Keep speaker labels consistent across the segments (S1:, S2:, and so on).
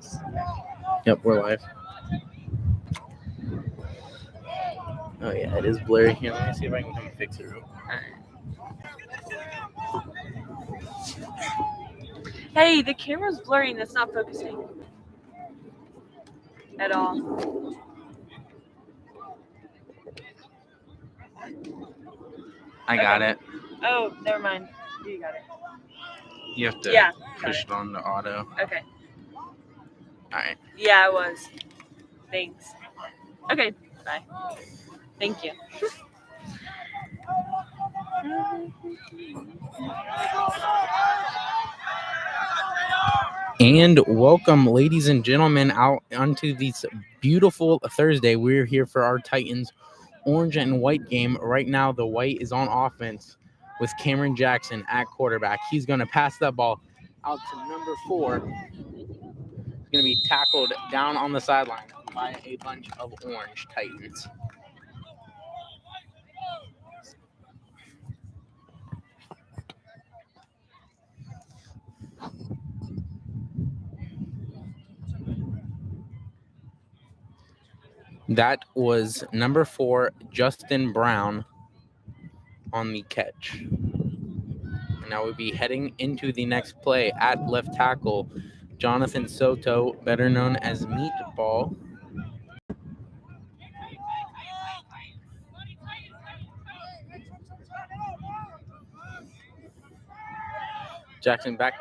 S1: Nice.
S2: Yep, we're live. Oh yeah, it is blurry. Here, let me see if I can come fix it real quick.
S1: Hey, the camera's blurry and it's not focusing at all.
S2: I got it.
S1: Oh, never mind. You got it.
S2: You have to
S1: Yeah,
S2: push it on the auto.
S1: Okay.
S2: All right.
S1: Yeah, I was. Thanks. Okay, bye. Thank you.
S2: And welcome, ladies and gentlemen, out onto this beautiful Thursday. We're here for our Titans orange and white game. Right now, the white is on offense with Cameron Jackson at quarterback. He's going to pass that ball out to number 4. He's going to be tackled down on the sideline by a bunch of orange Titans. That was number 4, Justin Brown, on the catch. And now we'll be heading into the next play at left tackle. Jonathan Soto, better known as Meatball. Jackson back.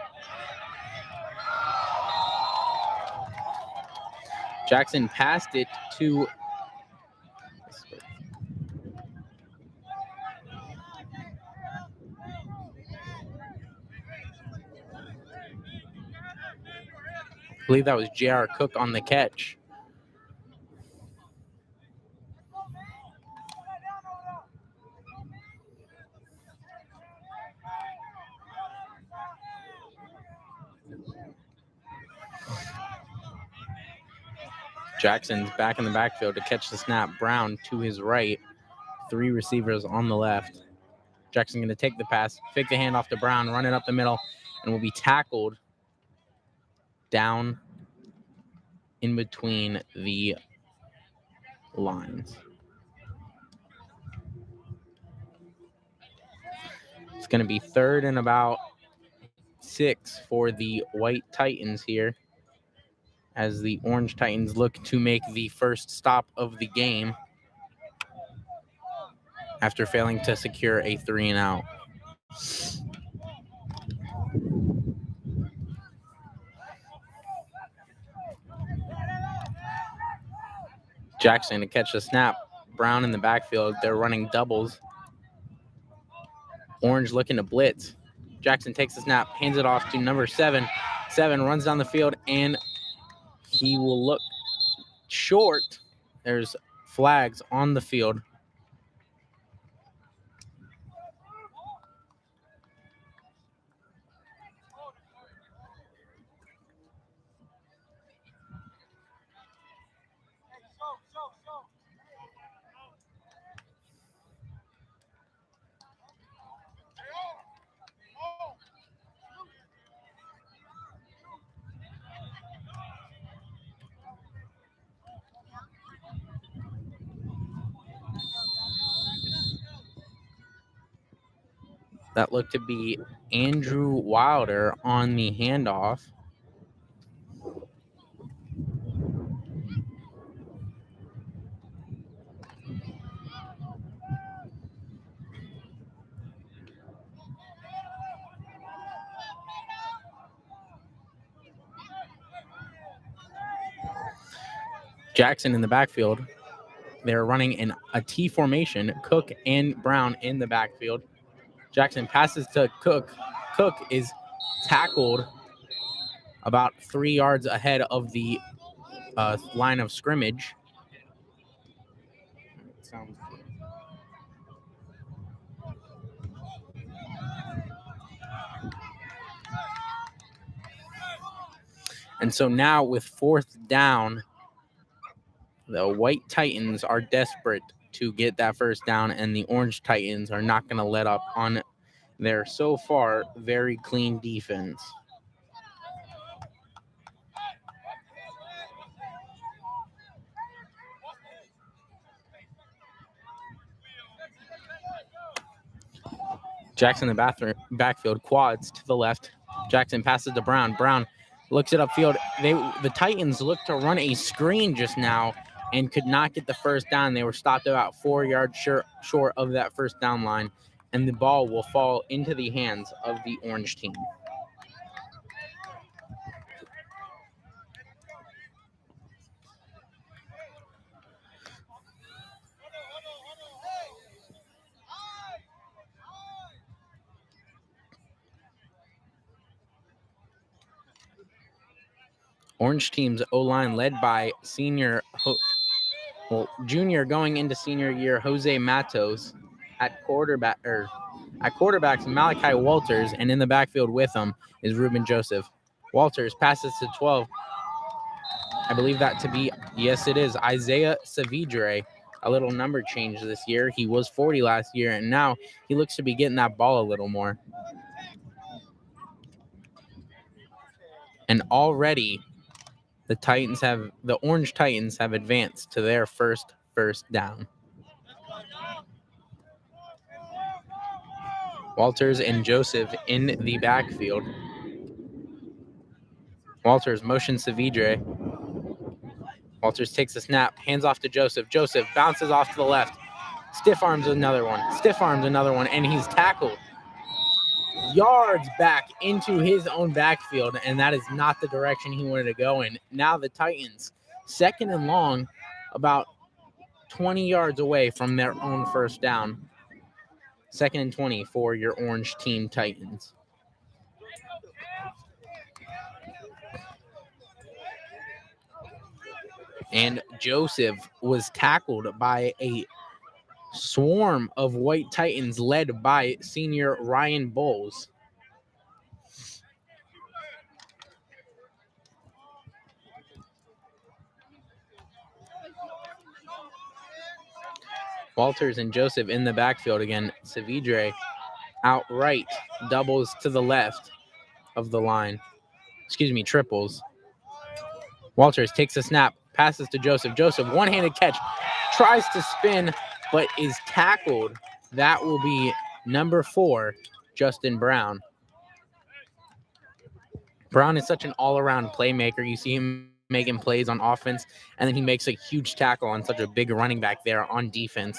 S2: Jackson passed it to I believe that was J.R. Cook on the catch. Jackson's back in the backfield to catch the snap. Brown to his right. 3 receivers on the left. Jackson going to take the pass, fake the handoff to Brown, run it up the middle, and will be tackled down in between the lines. It's going to be 3rd and about 6 for the white Titans here, as the orange Titans look to make the first stop of the game after failing to secure a 3-and-out. Jackson to catch the snap. Brown in the backfield. They're running doubles. Orange looking to blitz. Jackson takes the snap, hands it off to number 7. 7 runs down the field, and he will look short. There's flags on the field. That looked to be Andrew Wilder on the handoff. Jackson in the backfield. They're running in a T formation. Cook and Brown in the backfield. Jackson passes to Cook. Cook is tackled about 3 yards ahead of the line of scrimmage. Sounds good. And so now with 4th down, the white Titans are desperate to get that first down, and the orange Titans are not going to let up on their so far very clean defense. Jackson in the backfield, quads to the left. Jackson passes to Brown. Brown looks it upfield. The Titans looked to run a screen just now and could not get the first down. They were stopped about 4 yards short of that first down line, and the ball will fall into the hands of the orange team. Orange team's O-line led by junior going into senior year, Jose Matos. At quarterbacks, Malachi Walters, and in the backfield with him is Ruben Joseph. Walters passes to 12. I believe that to be, yes, it is, Isaiah Savidre. A little number change this year. He was 40 last year, and now he looks to be getting that ball a little more. And already the Orange Titans have advanced to their first down. Walters and Joseph in the backfield. Walters motions Savidre. Walters takes a snap, hands off to Joseph. Joseph bounces off to the left. Stiff arms another one, and he's tackled yards back into his own backfield, and that is not the direction he wanted to go in. Now the Titans, 2nd and long, about 20 yards away from their own first down. 2nd and 20 for your Orange team Titans. And Joseph was tackled by a swarm of white Titans led by senior Ryan Bowles. Walters and Joseph in the backfield again. Savidre outright doubles to the left of the line. Triples. Walters takes a snap, passes to Joseph. Joseph, one-handed catch, tries to spin, but is tackled. That will be number 4, Justin Brown. Brown is such an all-around playmaker. You see him making plays on offense, and then he makes a huge tackle on such a big running back there on defense.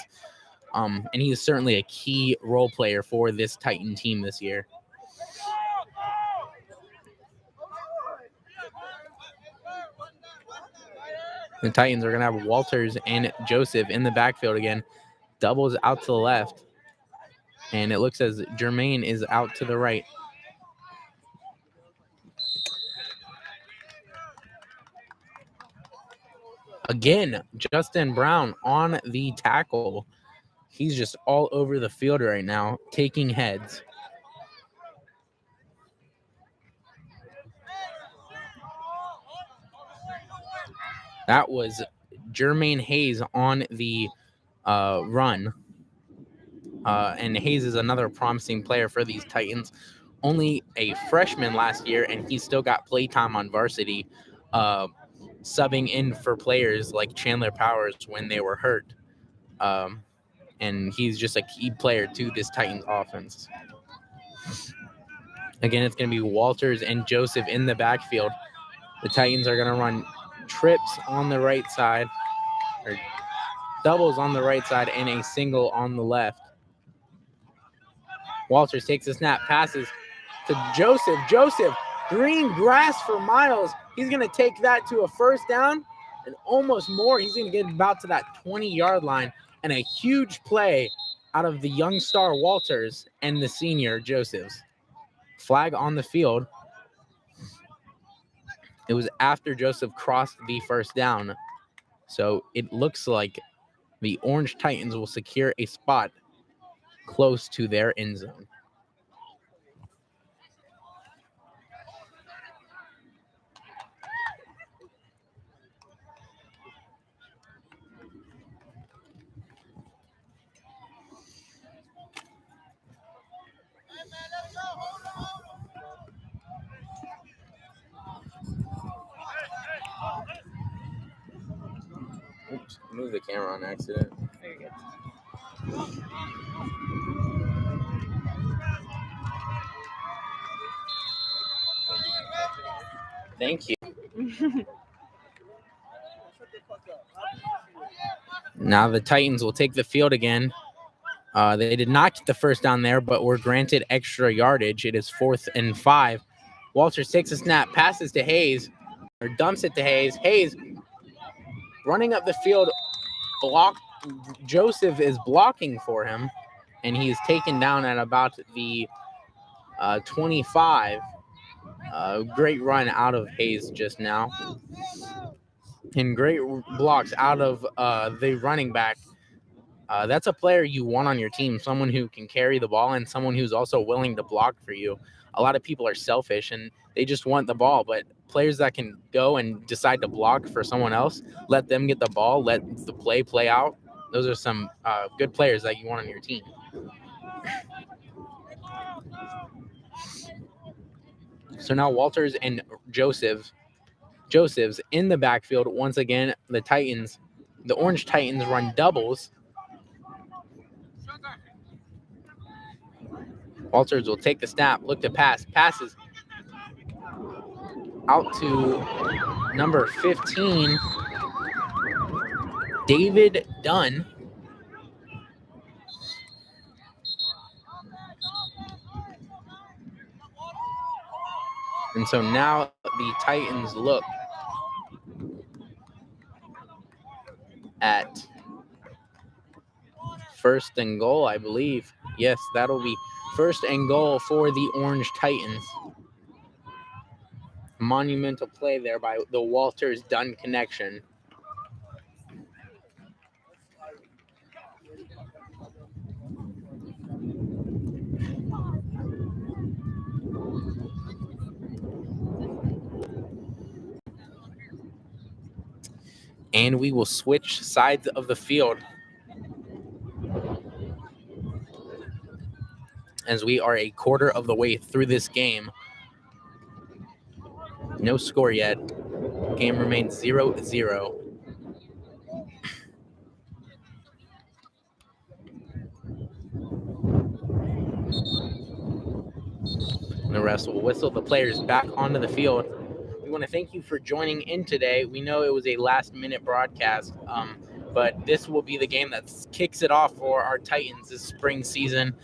S2: And he is certainly a key role player for this Titan team this year. The Titans are going to have Walters and Joseph in the backfield again. Doubles out to the left. And it looks as Jermaine is out to the right. Again, Justin Brown on the tackle. He's just all over the field right now, taking heads. That was Jermaine Hayes on the run. And Hayes is another promising player for these Titans. Only a freshman last year, and he's still got playtime on varsity, subbing in for players like Chandler Powers when they were hurt. And he's just a key player to this Titans offense. Again, it's going to be Walters and Joseph in the backfield. The Titans are going to run trips on the right side, or doubles on the right side, and a single on the left. Walters takes a snap, passes to Joseph. Joseph, green grass for miles. He's going to take that to a first down and almost more. He's going to get about to that 20-yard line, and a huge play out of the young star Walters and the senior Josephs. Flag on the field. It was after Joseph crossed the first down. So it looks like the Orange Titans will secure a spot close to their end zone. Oops, moved the camera on accident.
S1: Very good.
S2: Thank you. Now the Titans will take the field again. They did not get the first down there, but were granted extra yardage. It is 4th and 5. Walters takes a snap, passes to Hayes, or dumps it to Hayes. Hayes running up the field, Joseph is blocking for him, and he is taken down at about the 25. Great run out of Hayes just now. And great blocks out of the running back. That's a player you want on your team, someone who can carry the ball and someone who's also willing to block for you. A lot of people are selfish and they just want the ball, but players that can go and decide to block for someone else, let them get the ball, let the play out. Those are some good players that you want on your team. So now Walters and Joseph's in the backfield. Once again, the Orange Titans run doubles. Walters will take the snap, look to passes out to number 15, David Dunn. And so now the Titans look at 1st and goal, I believe. Yes, that'll be 1st and goal for the Orange Titans. Monumental play there by the Walters Dunn connection. And we will switch sides of the field as we are a quarter of the way through this game. No score yet. Game remains 0-0. The refs will whistle the players back onto the field. We want to thank you for joining in today. We know it was a last-minute broadcast, but this will be the game that kicks it off for our Titans this spring season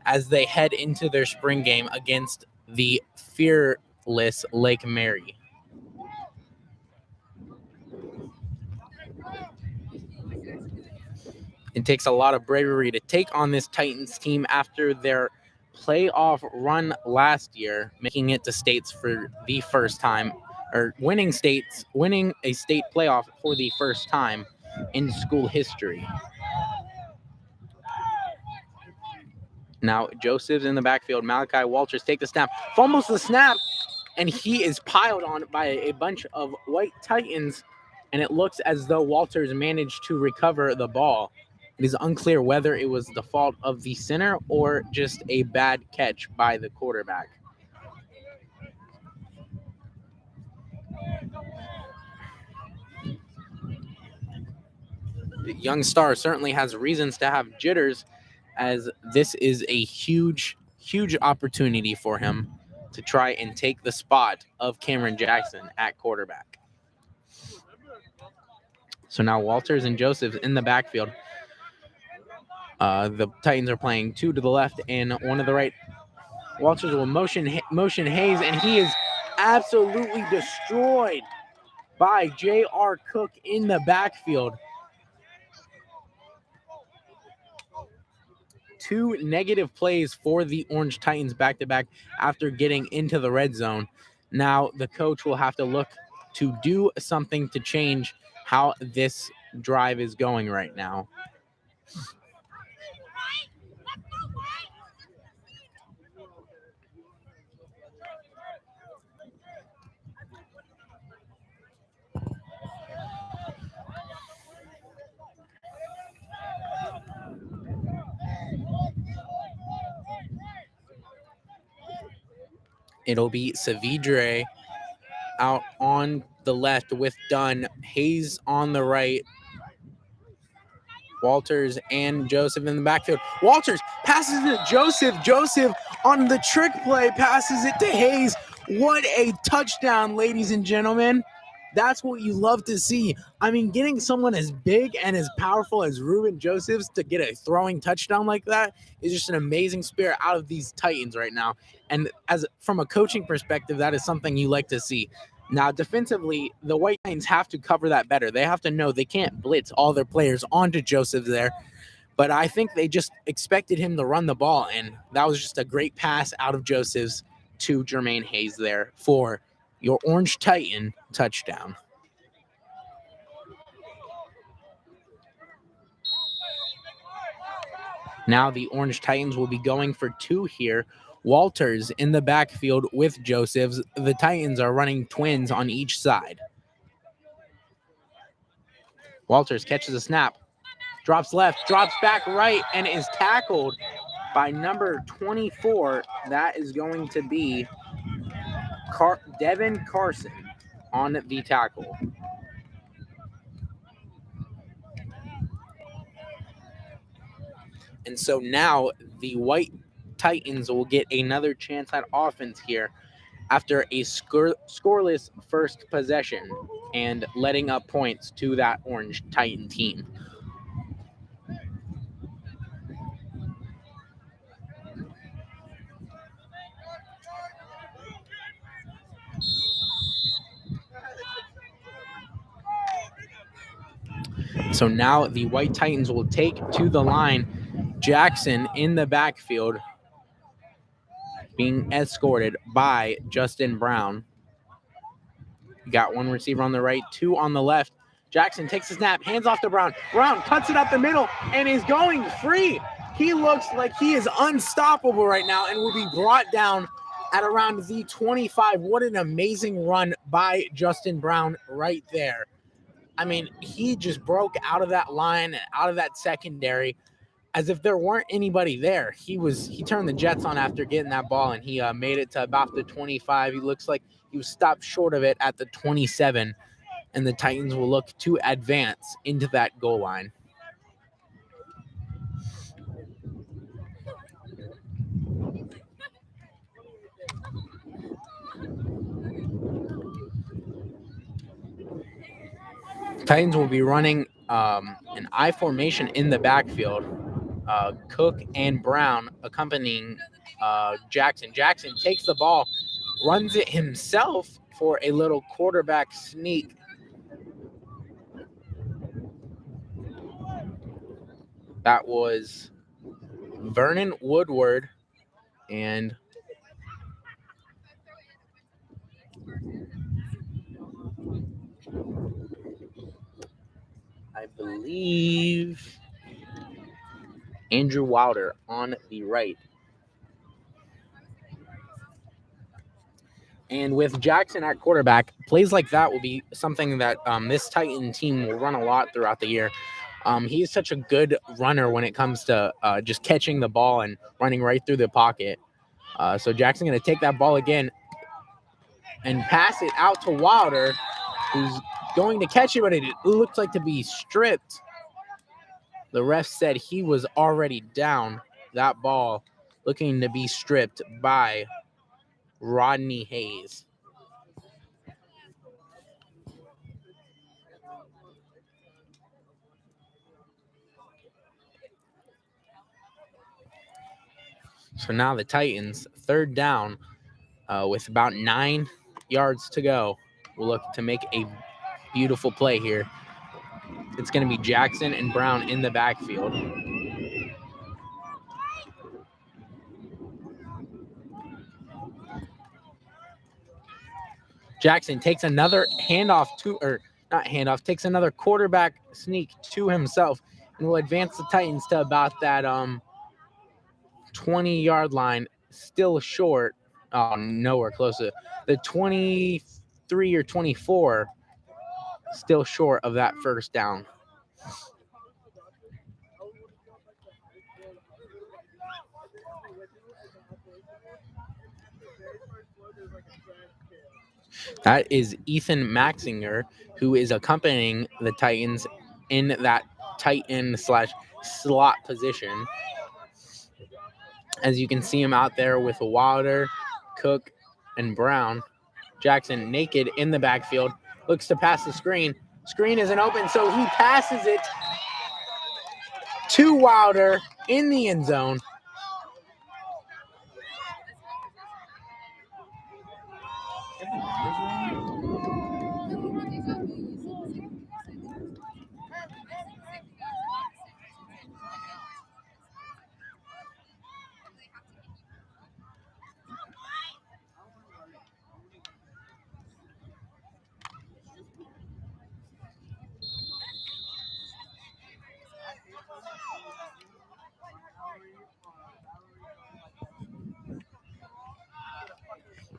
S2: as they head into their spring game against the fearless Lake Mary. It takes a lot of bravery to take on this Titans team after their playoff run last year, making it to states for the first time, or winning a state playoff for the first time in school history. Now Joseph's in the backfield. Malachi Walters take the snap, fumbles the snap, and he is piled on by a bunch of white Titans, and it looks as though Walters managed to recover the ball. It is unclear whether it was the fault of the center or just a bad catch by the quarterback. The young star certainly has reasons to have jitters, as this is a huge opportunity for him to try and take the spot of Cameron Jackson at quarterback. So now Walters and Joseph in the backfield. The Titans are playing 2 to the left and 1 to the right. Walters will motion Hayes, and he is absolutely destroyed by J.R. Cook in the backfield. 2 negative plays for the Orange Titans back-to-back after getting into the red zone. Now the coach will have to look to do something to change how this drive is going right now. It'll be Savidre out on the left with Dunn. Hayes on the right. Walters and Joseph in the backfield. Walters passes it to Joseph. Joseph on the trick play passes it to Hayes. What a touchdown, ladies and gentlemen. That's what you love to see. I mean, getting someone as big and as powerful as Ruben Josephs to get a throwing touchdown like that is just an amazing spirit out of these Titans right now. And as from a coaching perspective, that is something you like to see. Now, defensively, the White Titans have to cover that better. They have to know they can't blitz all their players onto Josephs there. But I think they just expected him to run the ball, and that was just a great pass out of Josephs to Jermaine Hayes there for your Orange Titan touchdown. Now the Orange Titans will be going for 2 here. Walters in the backfield with Josephs. The Titans are running twins on each side. Walters catches a snap, drops left, drops back right, and is tackled by number 24. That is going to be Devin Carson on the tackle. And so now the White Titans will get another chance at offense here after a scoreless first possession and letting up points to that Orange Titan team. So now the White Titans will take to the line. Jackson in the backfield being escorted by Justin Brown. Got 1 receiver on the right, 2 on the left. Jackson takes a snap, hands off to Brown. Brown cuts it up the middle and is going free. He looks like he is unstoppable right now and will be brought down at around the 25. What an amazing run by Justin Brown right there. I mean, he just broke out of that line and out of that secondary as if there weren't anybody there. He turned the Jets on after getting that ball, and he made it to about the 25. He looks like he was stopped short of it at the 27, and the Titans will look to advance into that goal line. Titans will be running an I formation in the backfield. Cook and Brown accompanying Jackson. Jackson takes the ball, runs it himself for a little quarterback sneak. That was Vernon Woodward, and I believe Andrew Wilder on the right. And with Jackson at quarterback, plays like that will be something that this Titan team will run a lot throughout the year. He is such a good runner when it comes to just catching the ball and running right through the pocket. So Jackson going to take that ball again and pass it out to Wilder, who's going to catch it, but it looks like to be stripped. The ref said he was already down. That ball looking to be stripped by Rodney Hayes. So now the Titans, 3rd down, with about 9 yards to go, will look to make a beautiful play here. It's going to be Jackson and Brown in the backfield. Jackson takes another takes another quarterback sneak to himself and will advance the Titans to about that 20-yard line, still short. Oh, nowhere close to the 23 or 24, still short of that 1st down. That is Ethan Maxinger, who is accompanying the Titans in that Titan / slot position. As you can see him out there with Wilder, Cook, and Brown. Jackson naked in the backfield, looks to pass the screen. Screen isn't open, so he passes it to Wilder in the end zone.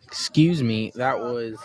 S2: Excuse me, that was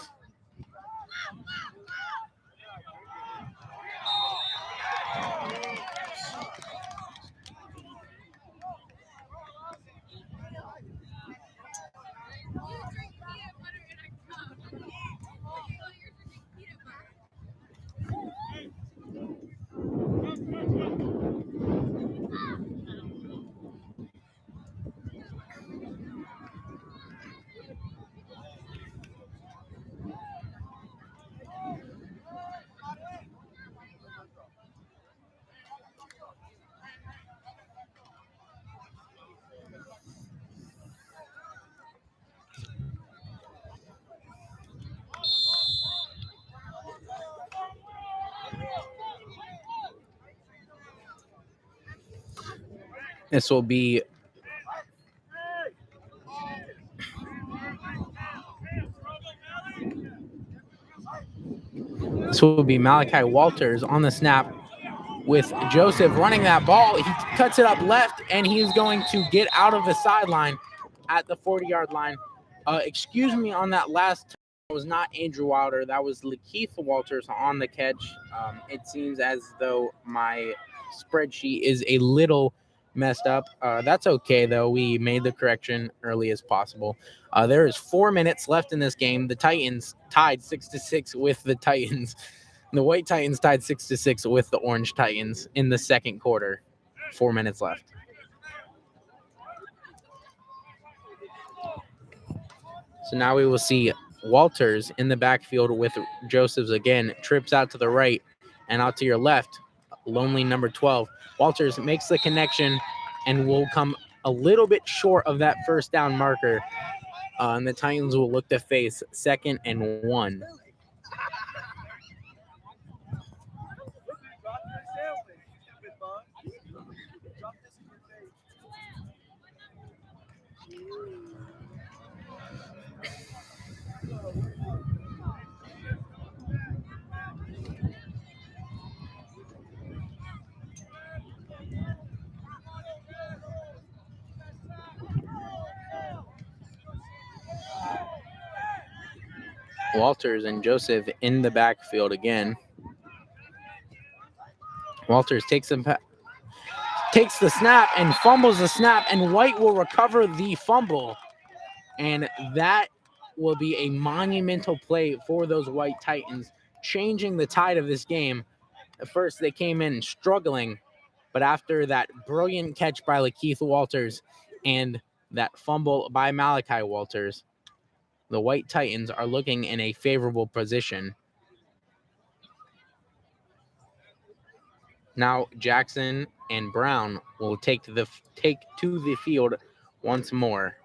S2: this will be Malachi Walters on the snap with Joseph running that ball. He cuts it up left, and he's going to get out of the sideline at the 40-yard line. Excuse me on that last. It was not Andrew Wilder. That was Lakeith Walters on the catch. It seems as though my spreadsheet is a little messed up. That's okay, though. We made the correction early as possible. There is 4 minutes left in this game. The Titans tied 6-6 with the Titans. The White Titans tied 6-6 with the Orange Titans in the second quarter. 4 minutes left. So now we will see Walters in the backfield with Josephs again. Trips out to the right and out to your left. Lonely number 12. Walters makes the connection and will come a little bit short of that first down marker. And the Titans will look to face 2nd and 1. Walters and Joseph in the backfield again. Walters takes the snap and fumbles the snap, and White will recover the fumble. And that will be a monumental play for those White Titans, changing the tide of this game. At first, they came in struggling, but after that brilliant catch by Lakeith Walters and that fumble by Malachi Walters, the White Titans are looking in a favorable position. Now Jackson and Brown will take to the field once more.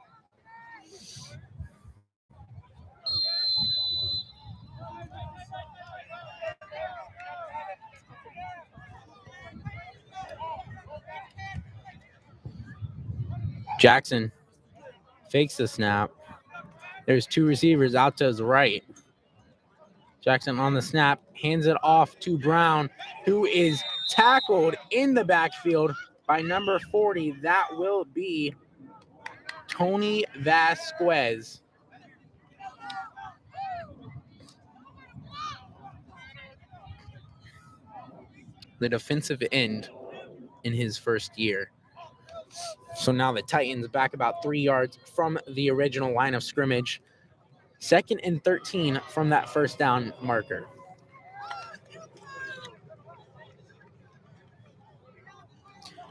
S2: Jackson fakes the snap. There's 2 receivers out to his right. Jackson on the snap, hands it off to Brown, who is tackled in the backfield by number 40. That will be Tony Vasquez. The defensive end in his first year. So now the Titans back about 3 yards from the original line of scrimmage. 2nd and 13 from that first down marker.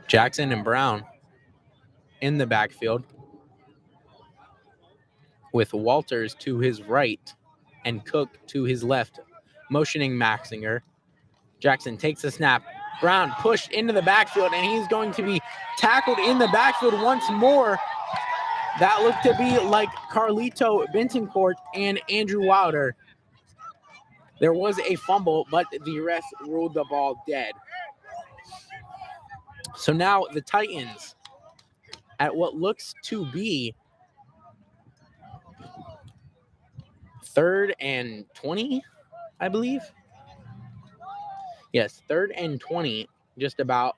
S2: Jackson and Brown in the backfield. with Walters to his right and Cook to his left, motioning Maxinger. Jackson takes the snap. Brown pushed into the backfield, and he's going to be tackled in the backfield once more. That looked to be like Carlito Bentoncourt and Andrew Wilder. There was a fumble, but the ref ruled the ball dead. So now the Titans, at what looks to be 3rd and 20, I believe. Yes, 3rd and 20, just about.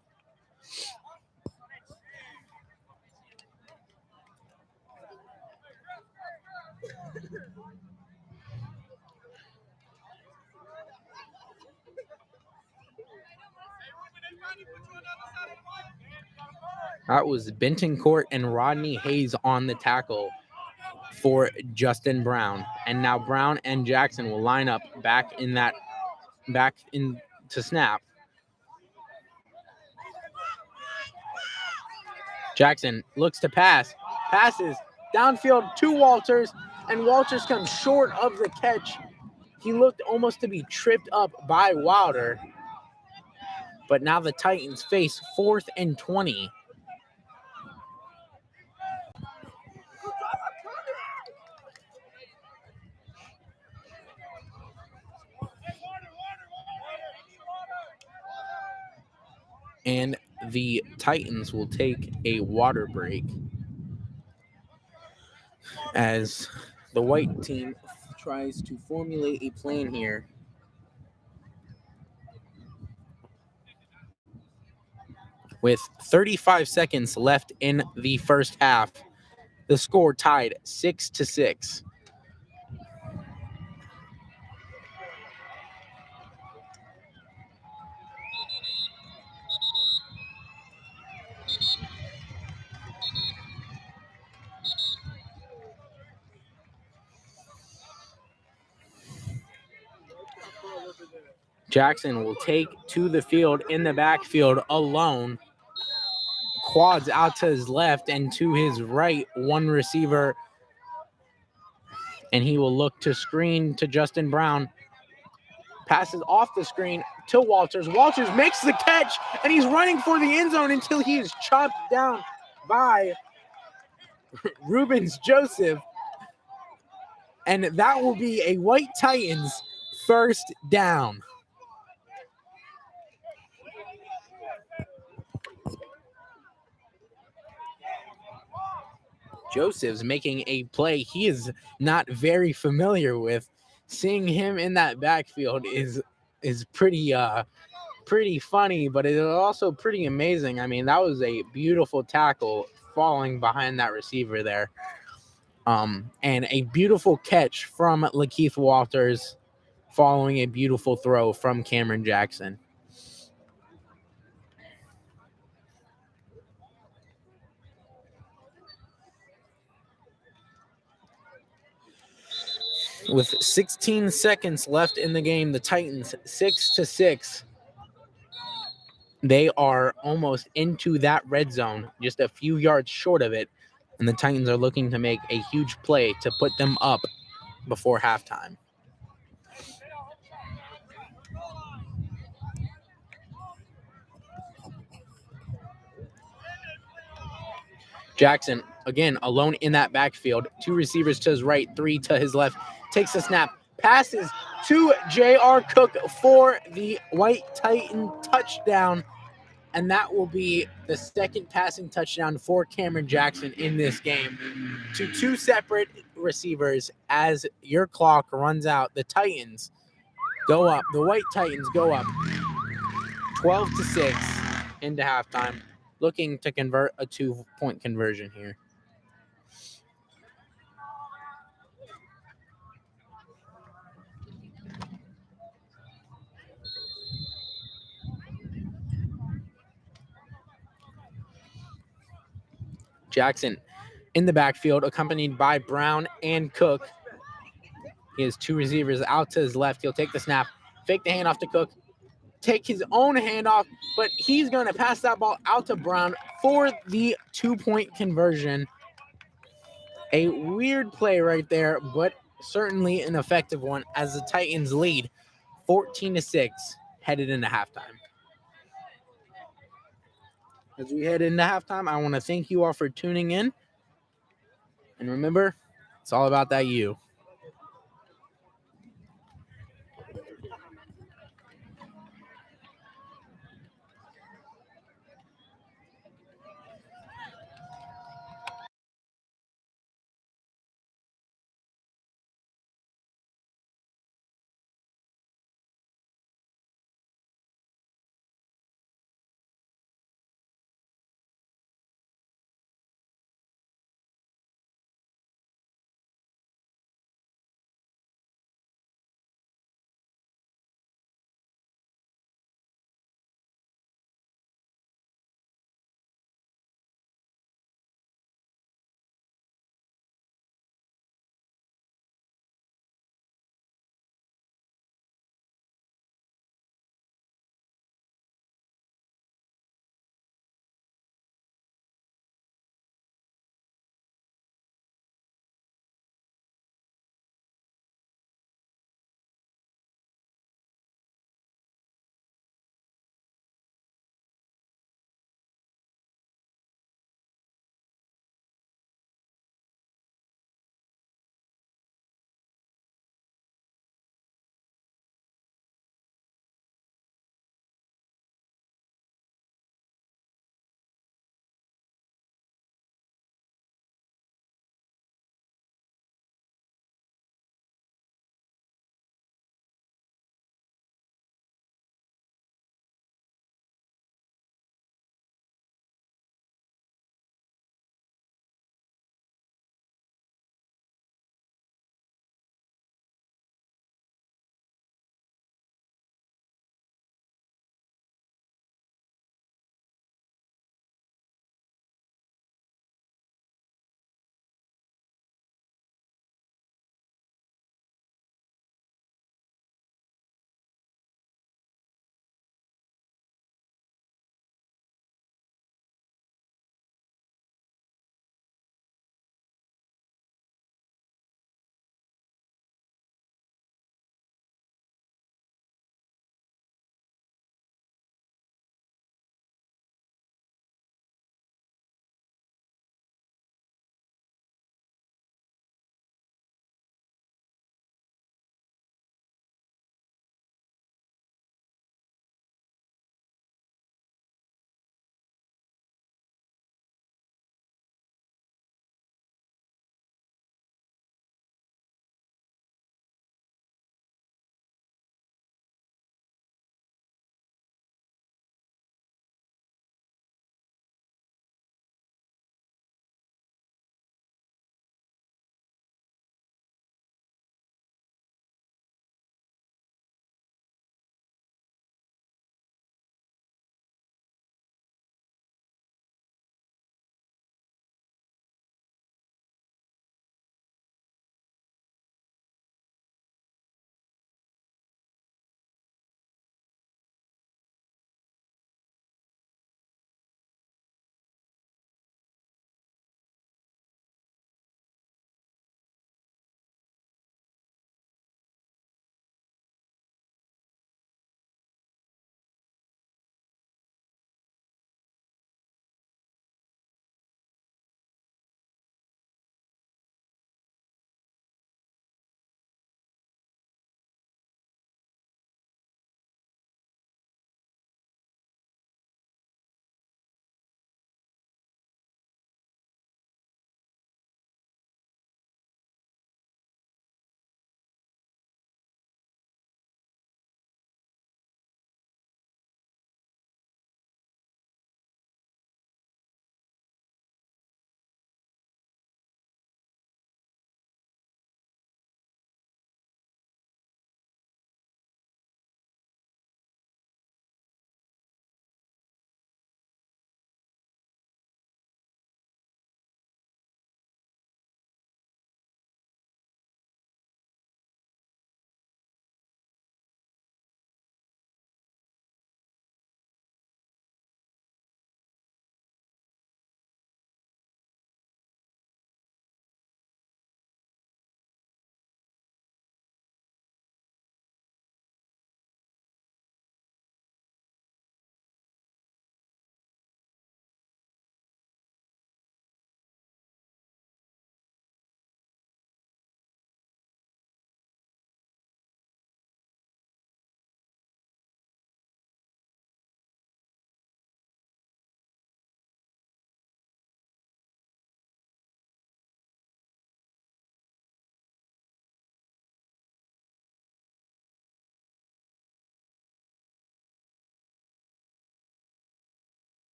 S2: That was Bentoncourt and Rodney Hayes on the tackle for Justin Brown. And now Brown and Jackson will line up back in to snap. Jackson looks to pass, passes downfield to Walters, and Walters comes short of the catch. He looked almost to be tripped up by Wilder. But now the Titans face 4th and 20. And the Titans will take a water break as the white team tries to formulate a plan here. With 35 seconds left in the first half, the score tied 6-6. Jackson will take to the field in the backfield alone. Quads out to his left and to his right, one receiver. And he will look to screen to Justin Brown. Passes off the screen to Walters. Walters makes the catch, and he's running for the end zone until he is chopped down by Rubens Joseph. And that will be a White Titans first down. Joseph's making a play he is not very familiar with. Seeing him in that backfield is pretty funny, but it is also pretty amazing. I mean, that was a beautiful tackle falling behind that receiver there. And a beautiful catch from Lakeith Walters following a beautiful throw from Cameron Jackson. With 16 seconds left in the game, the Titans 6-6. They are almost into that red zone, just a few yards short of it. And the Titans are looking to make a huge play to put them up before halftime. Jackson, again, alone in that backfield. 2 receivers to his right, 3 to his left. Takes a snap, passes to J.R. Cook for the White Titan touchdown. And that will be the second passing touchdown for Cameron Jackson in this game. To 2 separate receivers as your clock runs out. The Titans go up. The White Titans go up 12-6 into halftime. Looking to convert a 2-point conversion here. Jackson in the backfield, accompanied by Brown and Cook. He has 2 receivers out to his left. He'll take the snap, fake the handoff to Cook, take his own handoff, but he's going to pass that ball out to Brown for the 2-point conversion. A weird play right there, but certainly an effective one as the Titans lead 14-6 headed into halftime. As we head into halftime, I want to thank you all for tuning in. And remember, it's all about that you.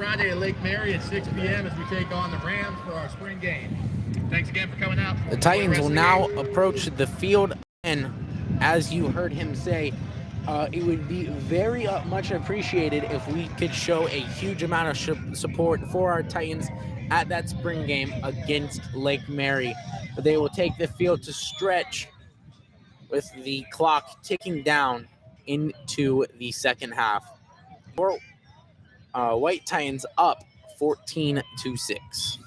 S3: Friday at Lake Mary at 6 p.m. as we take on the Rams for our spring game. Thanks again for coming out.
S2: The Titans will now approach the field, and as you heard him say, it would be very much appreciated if we could show a huge amount of support for our Titans at that spring game against Lake Mary. But they will take the field to stretch with the clock ticking down into the second half. White Titans up 14-6.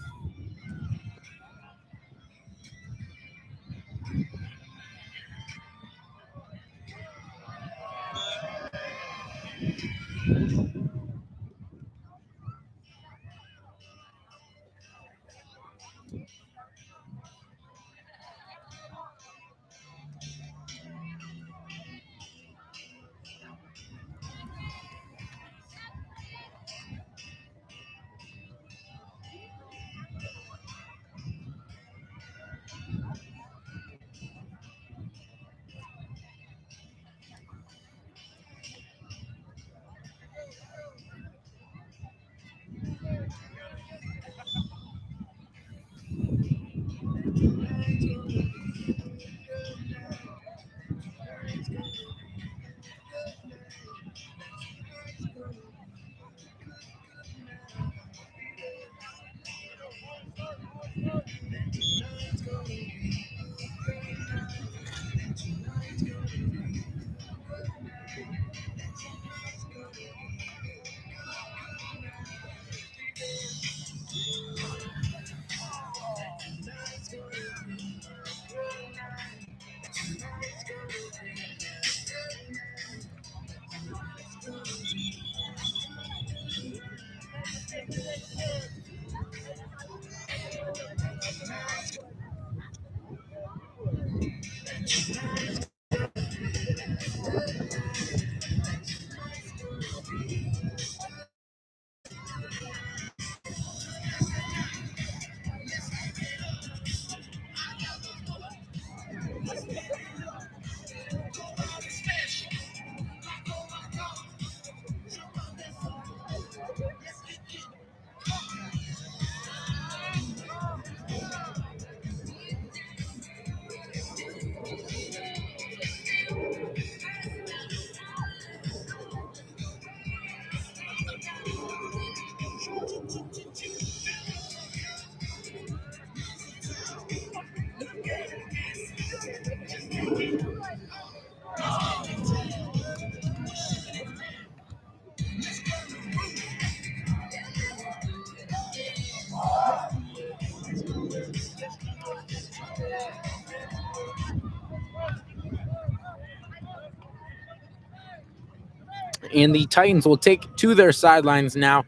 S2: And the Titans will take to their sidelines now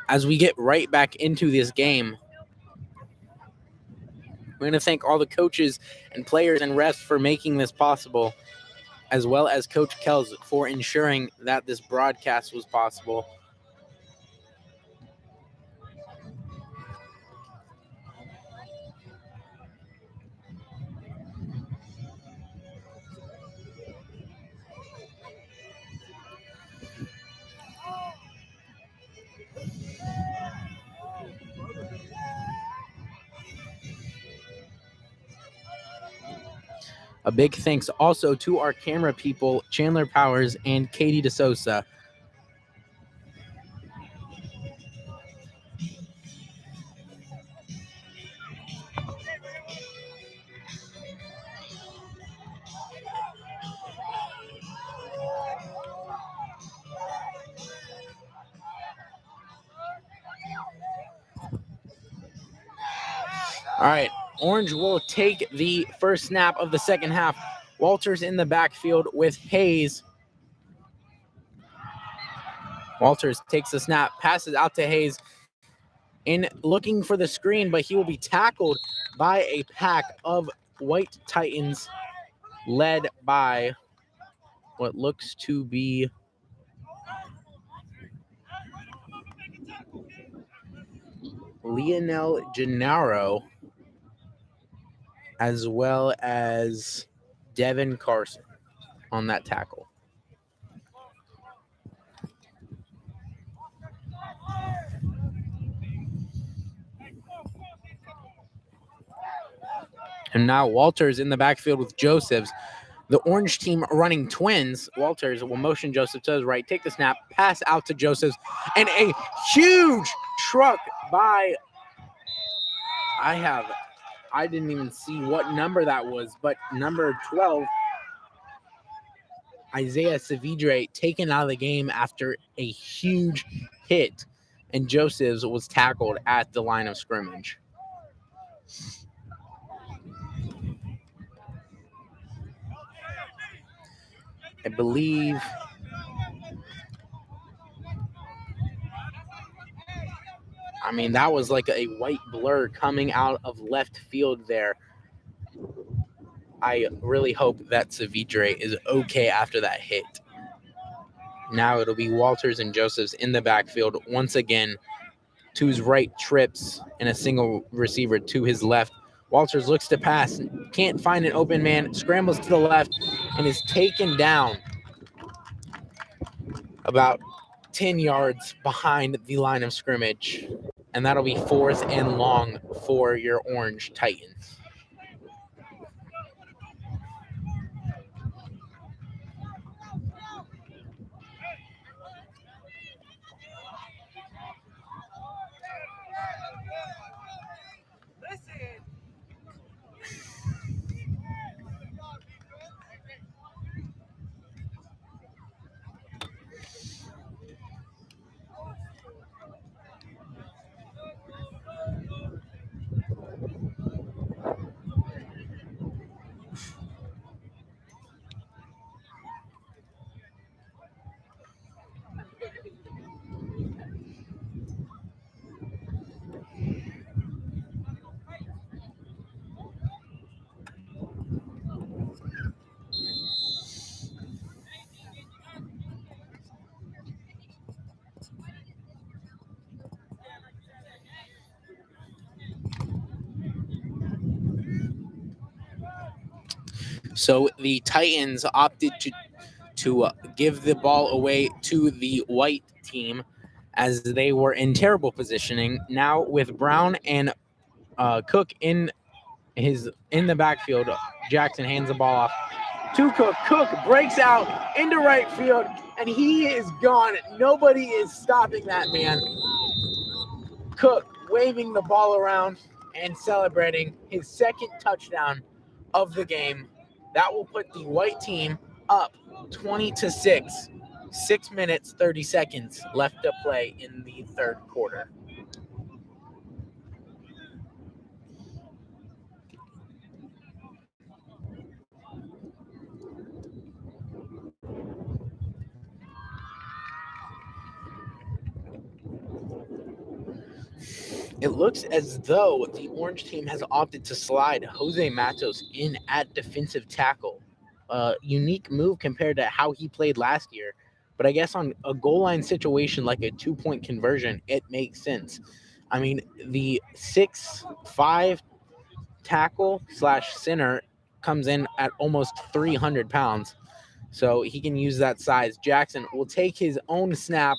S2: as we get right back into this game. We're going to thank all the coaches and players and refs for making this possible, as well as Coach Kells for ensuring that this broadcast was possible. A big thanks also to our camera people, Chandler Powers and Katie DeSosa. All right, Orange will take the first snap of the second half. Walters in the backfield with Hayes. Walters takes the snap, passes out to Hayes in looking for the screen, but he will be tackled by a pack of White Titans led by what looks to be Lionel Gennaro, as well as Devin Carson on that tackle. And now Walters in the backfield with Josephs. The orange team running twins. Walters will motion Joseph to his right, take the snap, pass out to Josephs, and a huge truck by, I didn't even see what number that was, but number 12, Isaiah Savidre, taken out of the game after a huge hit, and Josephs was tackled at the line of scrimmage. I believe that was like a white blur coming out of left field there. I really hope that Savidre is okay after that hit. Now it'll be Walters and Josephs in the backfield once again. To his right, trips, and a single receiver to his left. Walters looks to pass, can't find an open man, scrambles to the left, and is taken down about 10 yards behind the line of scrimmage. And that'll be 4th and long for your Orange Titans. So the Titans opted to give the ball away to the white team as they were in terrible positioning. Now with Brown and Cook in the backfield, Jackson hands the ball off to Cook. Cook breaks out into right field, and he is gone. Nobody is stopping that man. Cook waving the ball around and celebrating his second touchdown of the game. That will put the white team up 20-6. 6 minutes, 30 seconds left to play in the third quarter. It looks as though the orange team has opted to slide Jose Matos in at defensive tackle. Unique move compared to how he played last year. But I guess on a goal line situation like a 2-point conversion, it makes sense. The 6'5" tackle / center comes in at almost 300 pounds. So he can use that size. Jackson will take his own snap.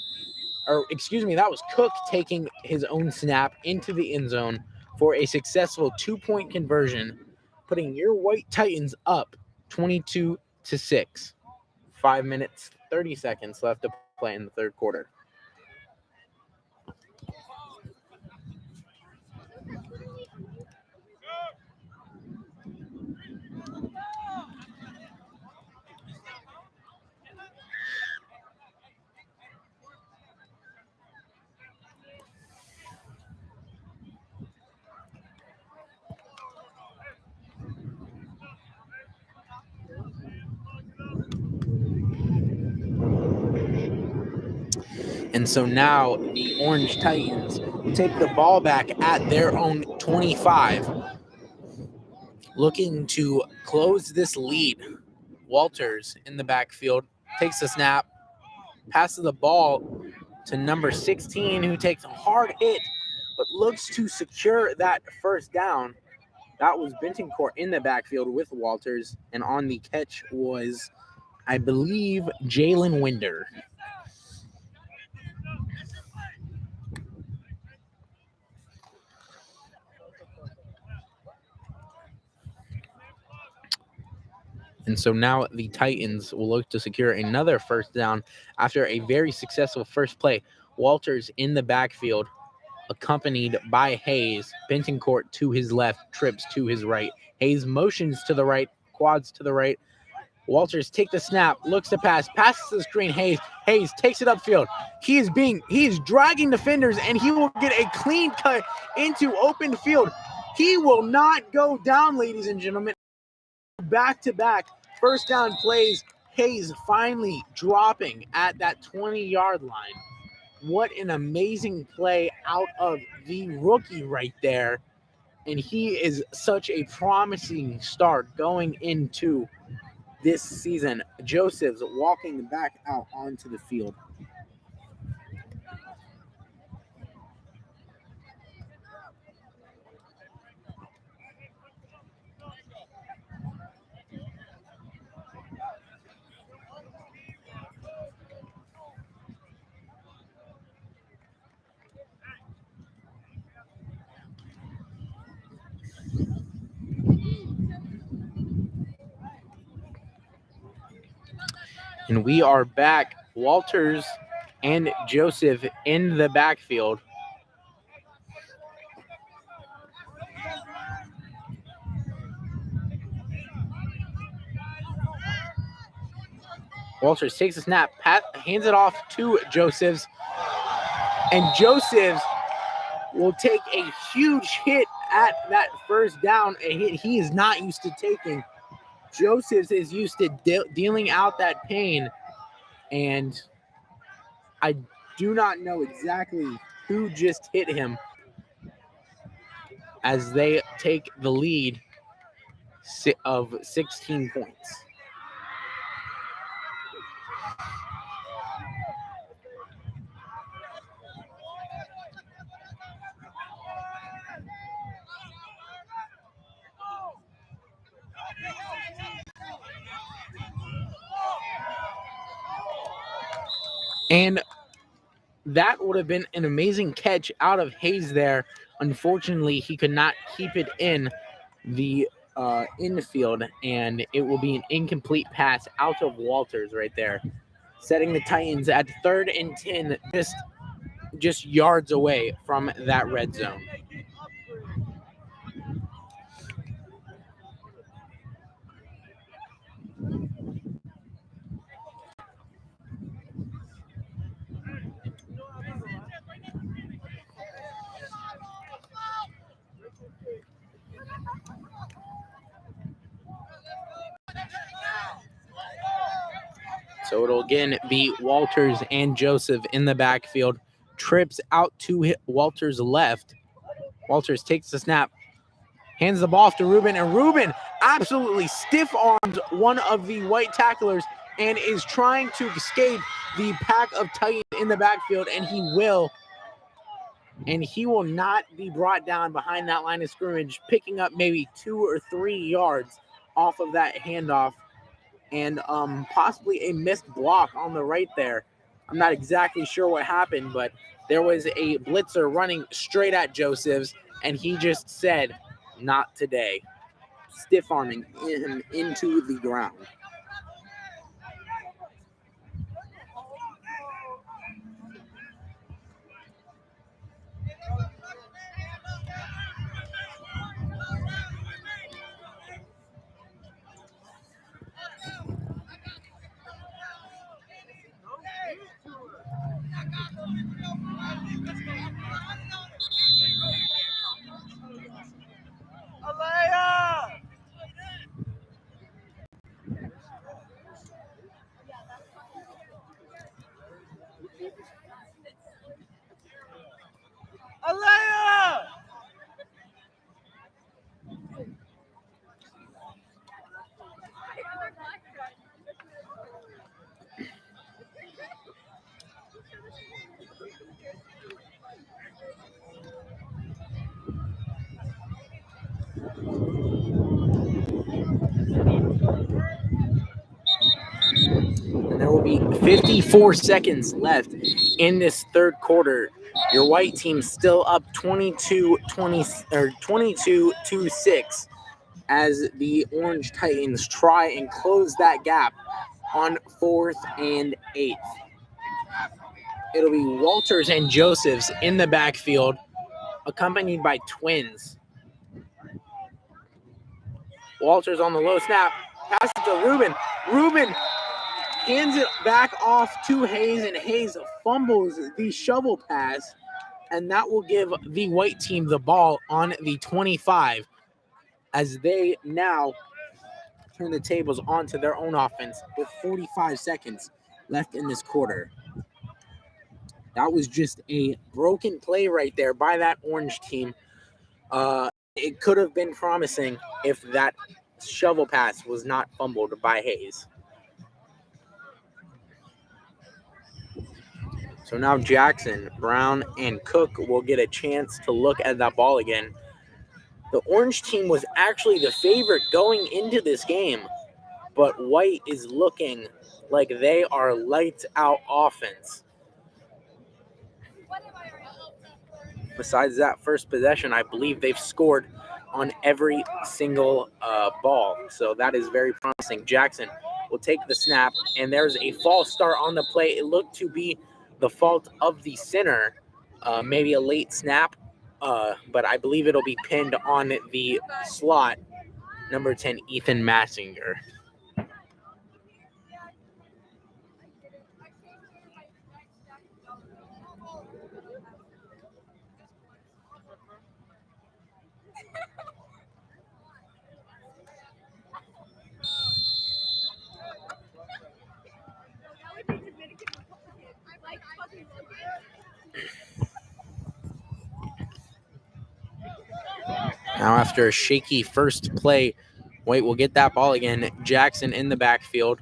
S2: That was Cook taking his own snap into the end zone for a successful 2-point conversion, putting your White Titans up 22-6. 5 minutes, 30 seconds left to play in the third quarter. And so now the Orange Titans take the ball back at their own 25, looking to close this lead. Walters in the backfield takes the snap, passes the ball to number 16, who takes a hard hit, but looks to secure that first down. That was Bentoncourt in the backfield with Walters, and on the catch was, I believe, Jalen Winder. And so now the Titans will look to secure another first down after a very successful first play. Walters in the backfield, accompanied by Hayes. Bentoncourt to his left, Trips to his right. Hayes motions to the right, quads to the right. Walters take the snap, looks to pass, passes the screen. Hayes takes it upfield. He is dragging defenders, and he will get a clean cut into open field. He will not go down, ladies and gentlemen. Back-to-back first down plays. Hayes finally dropping at that 20-yard line. What an amazing play out of the rookie right there. And he is such a promising start going into this season. Joseph's walking back out onto the field. And we are back. Walters and Joseph in the backfield. Walters takes a snap, hands it off to Josephs. And Josephs will take a huge hit at that first down, a hit he is not used to taking. Josephs is used to dealing out that pain, and I do not know exactly who just hit him as they take the lead of 16 points. And that would have been an amazing catch out of Hayes there. Unfortunately, he could not keep it in the infield, and it will be an incomplete pass out of Walters right there, setting the Titans at 3rd and 10, just yards away from that red zone. So it'll again be Walters and Joseph in the backfield. Trips out to Walters' left. Walters takes the snap, hands the ball off to Ruben, and Ruben absolutely stiff arms one of the white tacklers and is trying to escape the pack of Titans in the backfield, and he will. And he will not be brought down behind that line of scrimmage, picking up maybe 2 or 3 yards off of that handoff, and possibly a missed block on the right there. I'm not exactly sure what happened, but there was a blitzer running straight at Josephs, and he just said, "Not today," stiff arming him into the ground. And there will be 54 seconds left in this third quarter. Your white team still up 22-6. as the Orange Titans try and close that gap on 4th and 8. It'll be Walters and Josephs in the backfield, accompanied by twins. Walters on the low snap, passes to Ruben. Ruben hands it back off to Hayes, and Hayes fumbles the shovel pass, and that will give the white team the ball on the 25 as they now turn the tables onto their own offense with 45 seconds left in this quarter. That was just a broken play right there by that Orange team. It could have been promising if that shovel pass was not fumbled by Hayes. So now Jackson, Brown, and Cook will get a chance to look at that ball again. The Orange team was actually the favorite going into this game, but White is looking like they are lights out offense. Besides that first possession, I believe they've scored on every single ball. So that is very promising. Jackson will take the snap, and there's a false start on the play. It looked to be the fault of the center, maybe a late snap, but I believe it'll be pinned on the slot, number 10, Ethan Massinger. Now after a shaky first play, White will get that ball again. Jackson in the backfield.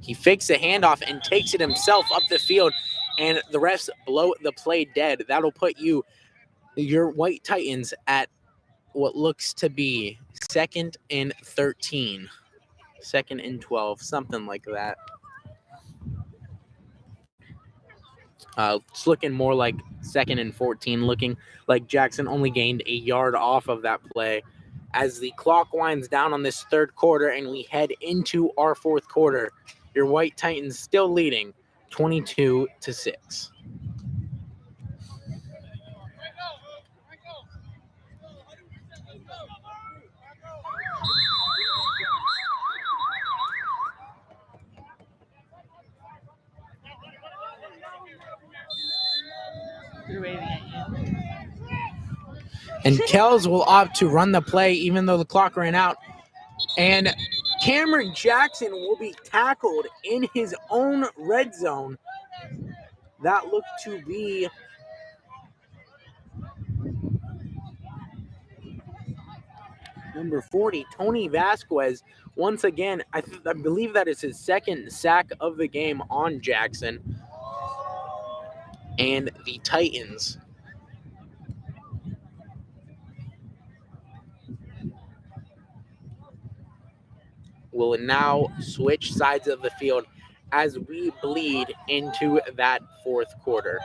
S2: He fakes a handoff and takes it himself up the field, and the refs blow the play dead. That'll put your White Titans at what looks to be 2nd and 13, 2nd and 12, something like that. It's looking more like 2nd and 14, looking like Jackson only gained a yard off of that play. As the clock winds down on this third quarter and we head into our fourth quarter, your White Titans still leading 22-6.
S1: They're waving at you.
S2: And Kells will opt to run the play even though the clock ran out. And Cameron Jackson will be tackled in his own red zone. That looked to be number 40, Tony Vasquez. Once again, I believe that is his second sack of the game on Jackson. And the Titans will now switch sides of the field as we bleed into that fourth quarter.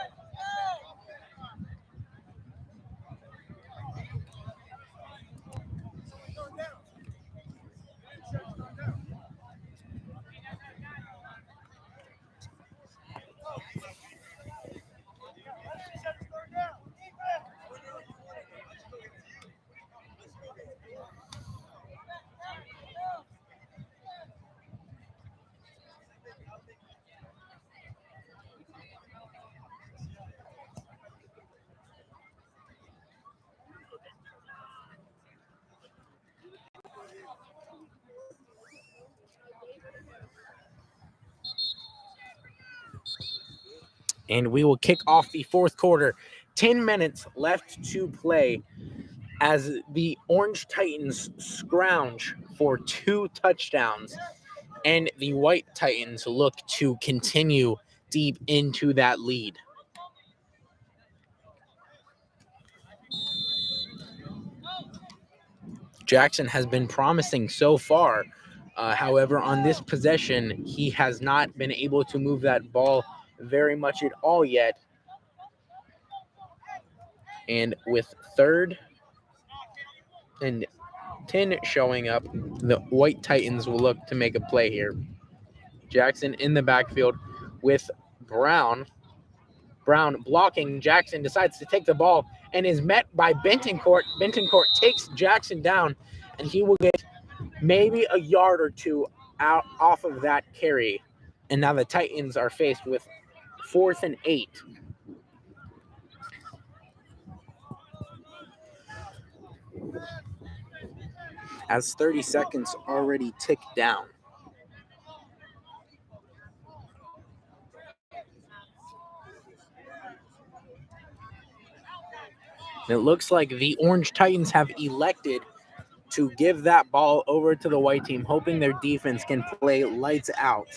S2: And we will kick off the fourth quarter. 10 minutes left to play as the Orange Titans scrounge for 2 touchdowns. And the White Titans look to continue deep into that lead. Jackson has been promising so far. However, on this possession, he has not been able to move that ball very much at all yet. And with 3rd and 10 showing up. The White Titans will look to make a play here. Jackson in the backfield with Brown. Brown blocking. Jackson decides to take the ball and is met by Bentoncourt. Bentoncourt takes Jackson down, and he will get maybe a yard or two out off of that carry. And now the Titans are faced with 4th and 8. As 30 seconds already tick down. It looks like the Orange Titans have elected to give that ball over to the white team, hoping their defense can play lights out.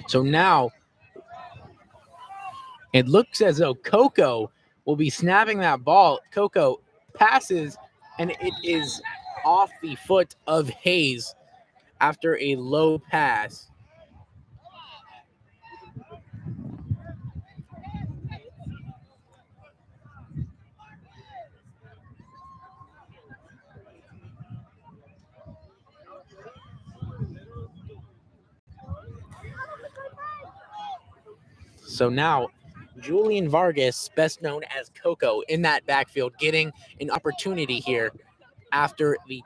S2: So now it looks as though Coco will be snapping that ball. Coco passes, and it is off the foot of Hayes after a low pass. So now Julian Vargas, best known as Coco, in that backfield, getting an opportunity here after the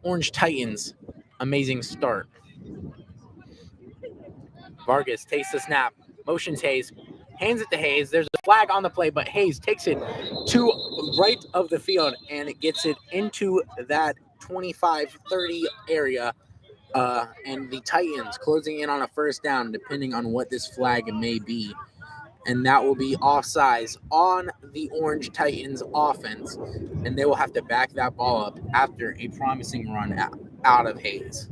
S2: Orange Titans amazing start. Vargas takes the snap, motions Hayes, hands it to Hayes. There's a flag on the play, but Hayes takes it to right of the field and it gets it into that 25-30 area. And the Titans closing in on a first down, depending on what this flag may be. And that will be offsides on the Orange Titans offense. And they will have to back that ball up after a promising run out of Hayes.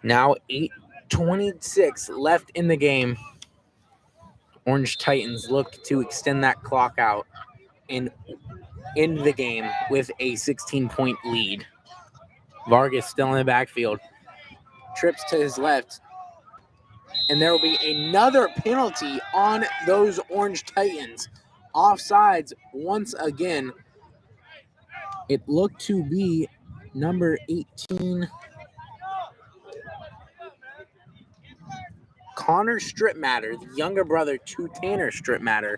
S2: Now 8:26 left in the game. Orange Titans look to extend that clock out and end the game with a 16-point lead. Vargas still in the backfield. Trips to his left. And there will be another penalty on those Orange Titans. Offsides once again. It looked to be number 18. Connor Stripmatter, the younger brother to Tanner Stripmatter.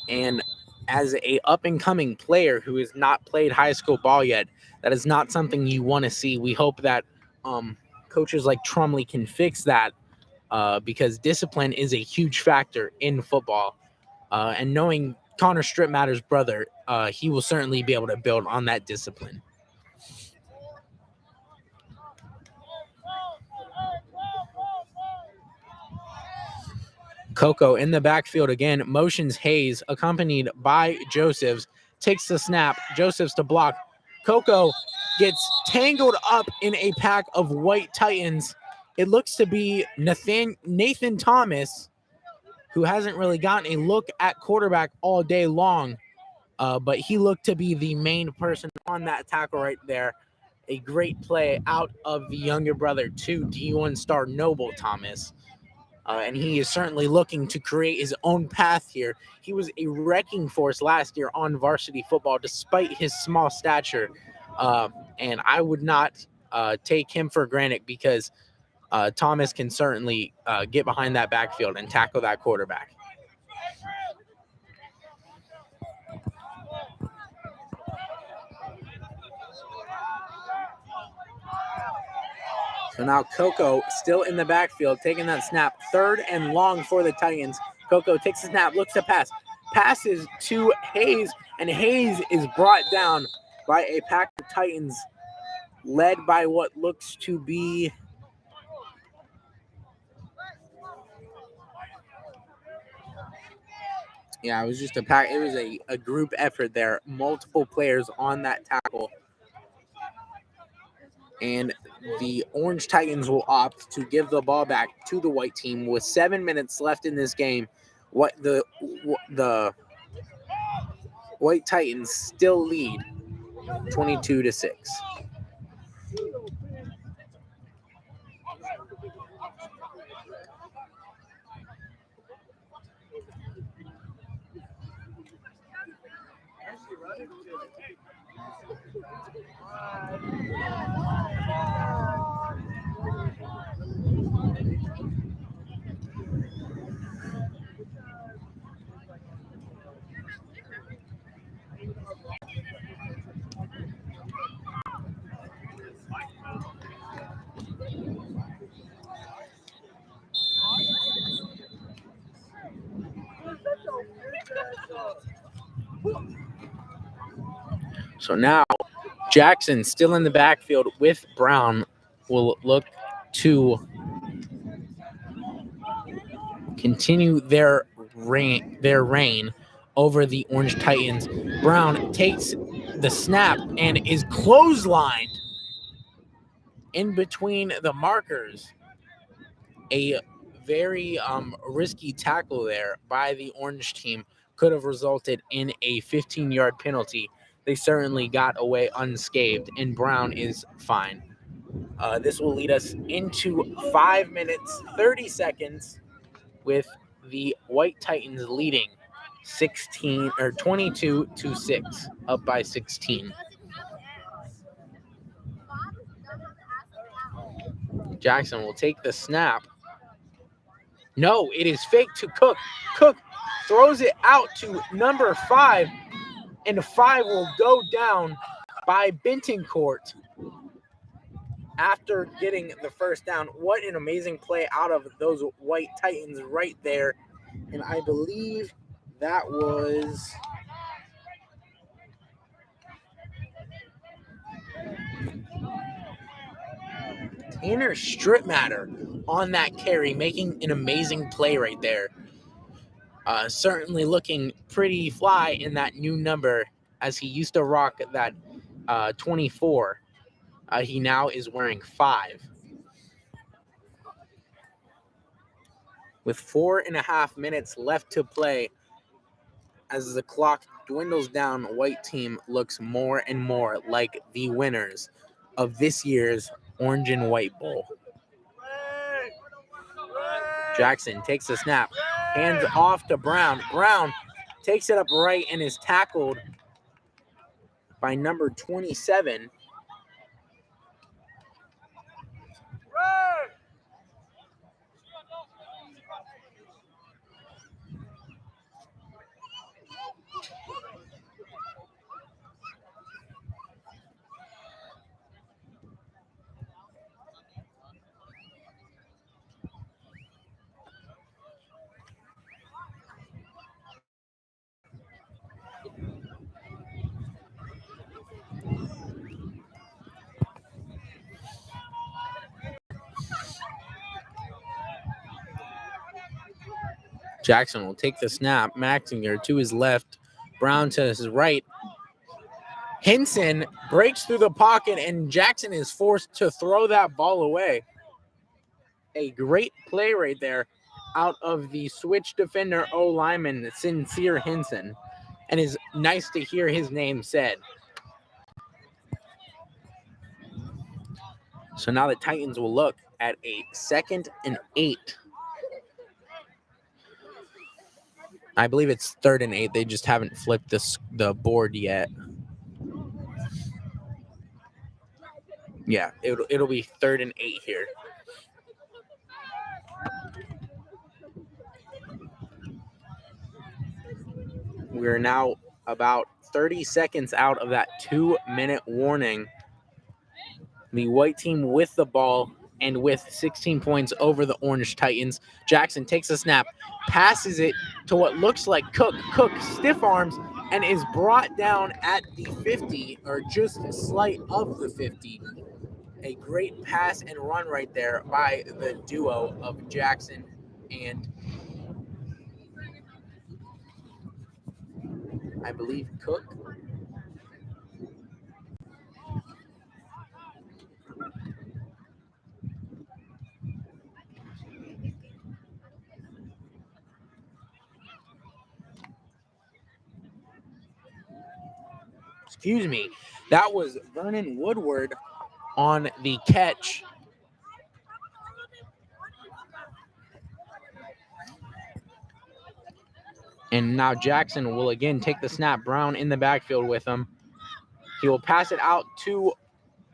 S2: And as a up-and-coming player who has not played high school ball yet, that is not something you want to see. We hope that coaches like Trumley can fix that because discipline is a huge factor in football. And knowing Connor Stripmatter's brother, he will certainly be able to build on that discipline. Coco in the backfield again, motions Hayes, accompanied by Josephs, takes the snap, Josephs to block. Coco gets tangled up in a pack of White Titans. It looks to be Nathan Thomas, who hasn't really gotten a look at quarterback all day long, but he looked to be the main person on that tackle right there. A great play out of the younger brother to D1 star Noble Thomas. And he is certainly looking to create his own path here. He was a wrecking force last year on varsity football, despite his small stature. And I would not take him for granted because Thomas can certainly get behind that backfield and tackle that quarterback. So now Coco still in the backfield, taking that snap. 3rd and long for the Titans. Coco takes the snap, looks to pass. passes to Hayes, and Hayes is brought down by a pack of Titans led by what looks to be it was just a pack. It was a group effort there. Multiple players on that tackle. And the Orange Titans will opt to give the ball back to the white team with 7 minutes left in this game. What the White Titans still lead 22-6. So now Jackson still in the backfield with Brown will look to continue their reign over the Orange Titans. Brown takes the snap and is clotheslined in between the markers. A very risky tackle there by the Orange team could have resulted in a 15-yard penalty. They certainly got away unscathed, and Brown is fine. This will lead us into 5 minutes, 30 seconds with the White Titans leading 22-6, up by 16. Jackson will take the snap. No, it is fake to Cook. Cook throws it out to number 5, and 5 will go down by Bentoncourt after getting the first down. What an amazing play out of those White Titans right there. And I believe that was Tanner Stripmatter on that carry, making an amazing play right there. Certainly looking pretty fly in that new number, as he used to rock that 24. He now is wearing 5. With 4.5 minutes left to play, as the clock dwindles down, White team looks more and more like the winners of this year's Orange and White Bowl. Jackson takes the snap, hands off to Brown. Brown takes it up right and is tackled by number 27. Jackson will take the snap. Maxinger to his left. Brown to his right. Henson breaks through the pocket, and Jackson is forced to throw that ball away. A great play right there out of the switch defender O-lineman, Sincere Henson. And it's nice to hear his name said. So now the Titans will look at a 2nd and 8. I believe it's 3rd and 8. They just haven't flipped the board yet. Yeah, it'll be 3rd and 8 here. We're now about 30 seconds out of that 2-minute warning. The white team with the ball and with 16 points over the Orange Titans. Jackson takes a snap, passes it to what looks like Cook. Cook stiff arms and is brought down at the 50, or just slight of the 50. A great pass and run right there by the duo of Jackson and, I believe, Cook. Excuse me. That was Vernon Woodward on the catch. And now Jackson will again take the snap. Brown in the backfield with him. He will pass it out to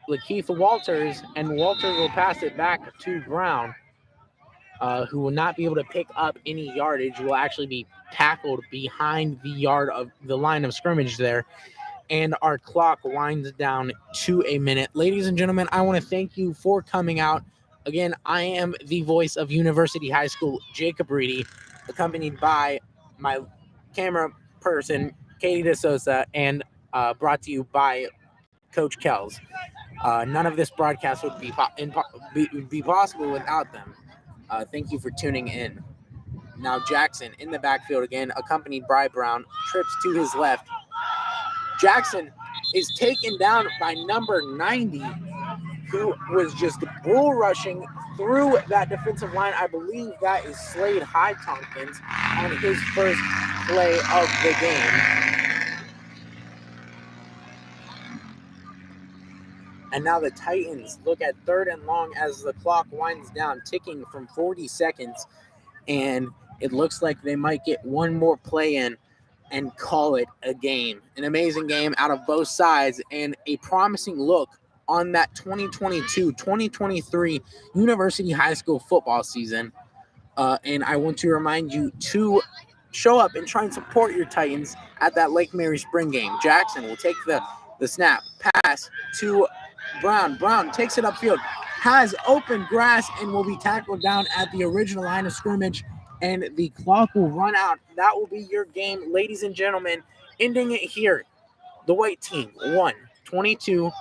S2: Lakeith Walters, and Walters will pass it back to Brown, who will not be able to pick up any yardage. Will actually be tackled behind the line of scrimmage there. And our clock winds down to a minute. Ladies and gentlemen, I want to thank you for coming out. Again, I am the voice of University High School, Jacob Reedy, accompanied by my camera person, Katie DeSosa, and brought to you by Coach Kells. None of this broadcast would be possible without them. Thank you for tuning in. Now Jackson in the backfield again, accompanied by Brown, trips to his left. Jackson is taken down by number 90, who was just bull rushing through that defensive line. I believe that is Slade High Tompkins on his first play of the game. And now the Titans look at 3rd and long as the clock winds down, ticking from 40 seconds. And it looks like they might get one more play in and call it a game. An amazing game out of both sides, and a promising look on that 2022-2023 University High School football season. And I want to remind you to show up and try and support your Titans at that Lake Mary Spring game. Jackson will take the snap, pass to Brown. Brown takes it upfield, has open grass, and will be tackled down at the original line of scrimmage. And the clock will run out. That will be your game, ladies and gentlemen. Ending it here. The white team won 22-6.